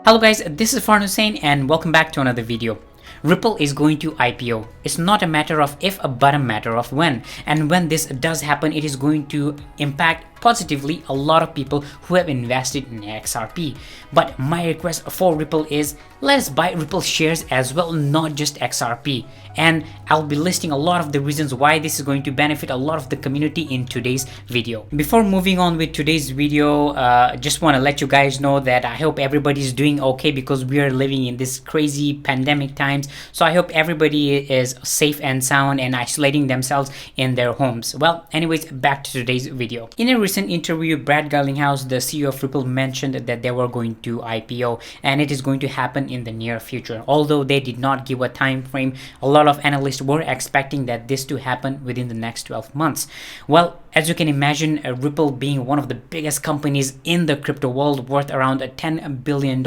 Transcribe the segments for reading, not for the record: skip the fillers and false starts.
Hello guys, this is Farhan Hussain and welcome back to another video. Ripple is going to IPO. It's not a matter of if, but a matter of when. And when this does happen, it is going to impact positively a lot of people who have invested in XRP. But my request for Ripple is let us buy Ripple shares as well, not just XRP. And I'll be listing a lot of the reasons why this is going to benefit a lot of the community in today's video. Before moving on with today's video, just want to let you guys know that I hope everybody's doing okay because we are living in this crazy pandemic times. So I hope everybody is safe and sound and isolating themselves in their homes. Well, anyways, back to today's video. In a recent interview, Brad Garlinghouse, the CEO of Ripple, mentioned that they were going to IPO and it is going to happen in the near future. Although they did not give a time frame, a lot of analysts were expecting that this to happen within the next 12 months. Well, as you can imagine, Ripple being one of the biggest companies in the crypto world, worth around $10 billion,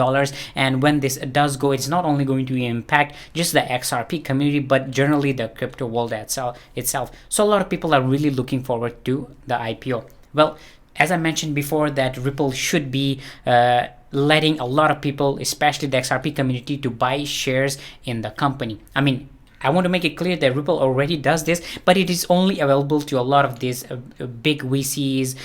and when this does go, it's not only going to impact just the XRP community but generally the crypto world itself. So a lot of people are really looking forward to the IPO. Well, as I mentioned before, that Ripple should be letting a lot of people, especially the XRP community, to buy shares in the company. I mean, I want to make it clear that Ripple already does this, but it is only available to a lot of these big VCs,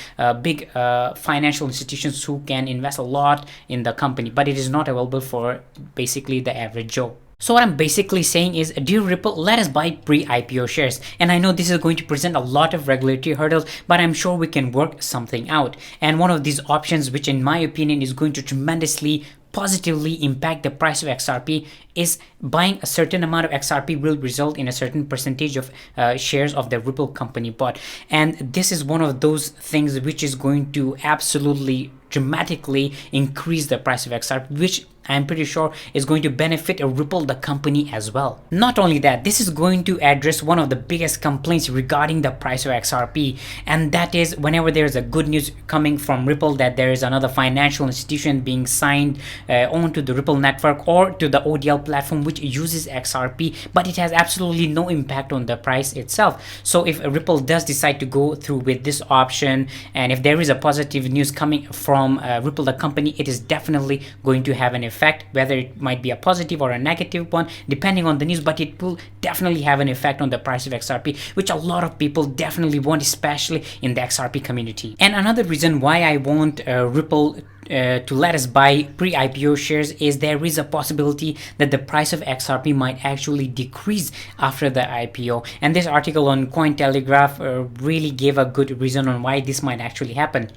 big financial institutions who can invest a lot in the company, but it is not available for basically the average Joe. So what I'm basically saying is, dear Ripple, let us buy pre-IPO shares. And I know this is going to present a lot of regulatory hurdles, but I'm sure we can work something out. And one of these options, which in my opinion is going to tremendously positively impact the price of XRP, is buying a certain amount of XRP will result in a certain percentage of shares of the Ripple company bought. And this is one of those things which is going to absolutely dramatically increase the price of XRP, which I'm pretty sure is going to benefit Ripple, the company, as well. Not only that, this is going to address one of the biggest complaints regarding the price of XRP, and that is whenever there is a good news coming from Ripple that there is another financial institution being signed onto the Ripple network or to the ODL platform which uses XRP, but it has absolutely no impact on the price itself. So if Ripple does decide to go through with this option, and if there is a positive news coming from Ripple, the company, it is definitely going to have an effect, whether it might be a positive or a negative one depending on the news, but it will definitely have an effect on the price of XRP, which a lot of people definitely want, especially in the XRP community. And another reason why I want Ripple to let us buy pre-IPO shares is there is a possibility that the price of XRP might actually decrease after the IPO. And this article on Cointelegraph really gave a good reason on why this might actually happen.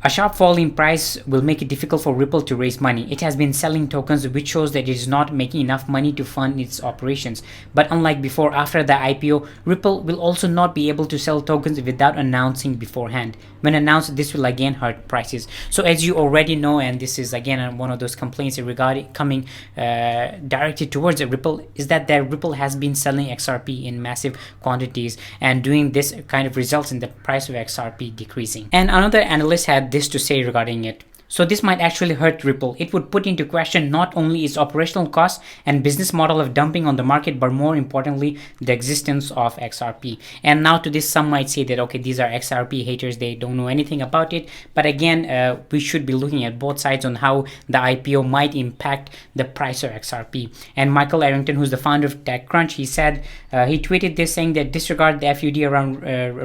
A sharp fall in price will make it difficult for Ripple to raise money. It has been selling tokens, which shows that it is not making enough money to fund its operations. But unlike before, after the IPO, Ripple will also not be able to sell tokens without announcing beforehand. When announced, this will again hurt prices. So as you already know, and this is again one of those complaints regarding coming directed towards Ripple, is that Ripple has been selling XRP in massive quantities, and doing this kind of results in the price of XRP decreasing. And another analyst had this to say regarding it. So this might actually hurt Ripple. It would put into question not only its operational costs and business model of dumping on the market, but more importantly, the existence of XRP. And now to this, some might say that, okay, these are XRP haters, they don't know anything about it. But again, we should be looking at both sides on how the IPO might impact the price of XRP. And Michael Arrington, who's the founder of TechCrunch, he said, he tweeted this saying that disregard the FUD around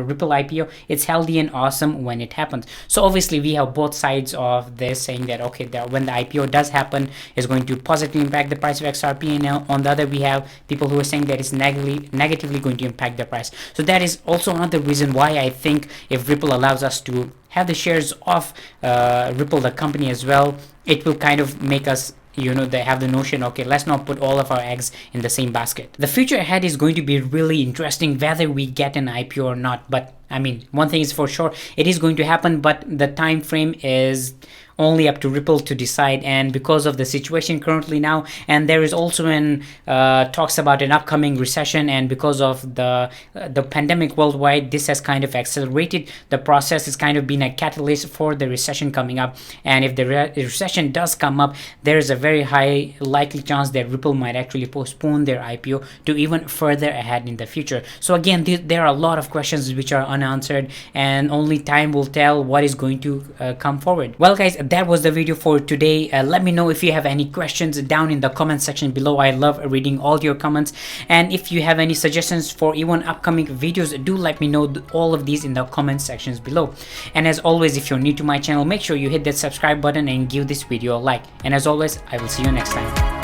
Ripple IPO. It's healthy and awesome when it happens. So obviously we have both sides of this saying that, okay, when the IPO does happen, is going to positively impact the price of XRP, and on the other we have people who are saying that it's negatively going to impact the price. So that is also another reason why I think if Ripple allows us to have the shares of Ripple, the company, as well, it will kind of make us, you know, they have the notion, okay, let's not put all of our eggs in the same basket. The future ahead is going to be really interesting whether we get an IPO or not. But I mean, one thing is for sure, it is going to happen, but the time frame is only up to Ripple to decide. And because of the situation currently now, and there is also an talks about an upcoming recession, and because of the pandemic worldwide, this has kind of accelerated the process. It's kind of been a catalyst for the recession coming up. And if the recession does come up, there is a very high likely chance that Ripple might actually postpone their IPO to even further ahead in the future. So again, there are a lot of questions which are unanswered, and only time will tell what is going to come forward. Well guys, that was the video for today. Let me know if you have any questions down in the comment section below. I love reading all your comments, and if you have any suggestions for even upcoming videos, do let me know all of these in the comment sections below. And as always, if you're new to my channel, make sure you hit that subscribe button and give this video a like. And as always, I will see you next time.